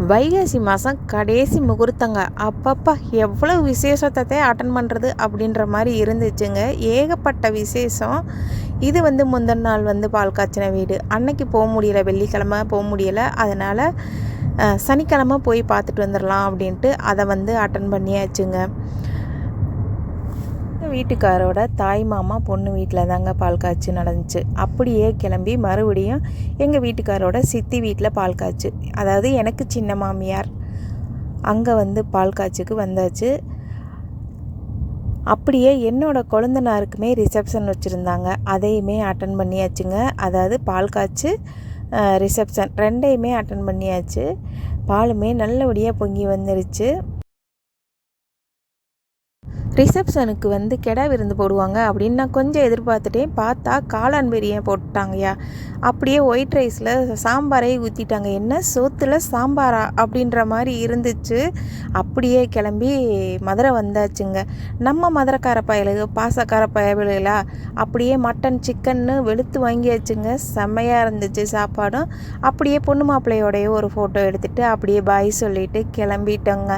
வைகாசி மாதம் கடைசி முகூர்த்தங்க. அப்பப்பா எவ்வளோ விசேஷத்தை அட்டன் பண்ணுறது அப்படின்ற மாதிரி இருந்துச்சுங்க. ஏகப்பட்ட விசேஷம். இது முந்தின நாள் பால் காய்ச்சின வீடு. அன்னைக்கு போக முடியலை, வெள்ளிக்கிழமை போக முடியலை. அதனால் சனிக்கிழமை போய் பார்த்துட்டு வந்துடலாம் அப்படின்ட்டு அதை அட்டன் பண்ணியாச்சுங்க. வீட்டுக்காரோட தாய் மாமா பொண்ணு வீட்டில் தாங்க பால் காய்ச்சி நடந்துச்சு. அப்படியே கிளம்பி மறுபடியும் எங்கள் வீட்டுக்காரோட சித்தி வீட்டில் பால் காய்ச்சி, அதாவது எனக்கு சின்ன மாமியார், அங்கே பால் காய்ச்சிக்கு வந்தாச்சு. அப்படியே என்னோடய கொழுந்தனாருக்குமே ரிசப்ஷன் வச்சுருந்தாங்க. அதையுமே அட்டன் பண்ணியாச்சுங்க. அதாவது பால் காய்ச்சி ரிசப்ஷன் ரெண்டையுமே அட்டன் பண்ணியாச்சு. பாலுமே நல்லபடியாக பொங்கி வந்துருச்சு. ரிசப்ஷனுக்கு கெடா விருந்து போடுவாங்க அப்படின்னு நான் கொஞ்சம் எதிர்பார்த்துட்டேன். பார்த்தா காளான் பிரியாணி போட்டாங்கய்யா. அப்படியே ஒயிட் ரைஸில் சாம்பாரை ஊற்றிட்டாங்க. என்ன சோத்தில் சாம்பாரா அப்படின்ற மாதிரி இருந்துச்சு. அப்படியே கிளம்பி மதுரை வந்தாச்சுங்க. நம்ம மதுரைக்கார பயலுக பாசக்கார பயலுகளா அப்படியே மட்டன் சிக்கன்னு வெளுத்து வாங்கியாச்சுங்க. செம்மையாக இருந்துச்சு சாப்பாடும். அப்படியே பொண்ணு மாப்பிள்ளையோடைய ஒரு ஃபோட்டோ எடுத்துகிட்டு அப்படியே பாய் சொல்லிவிட்டு கிளம்பிட்டோங்க.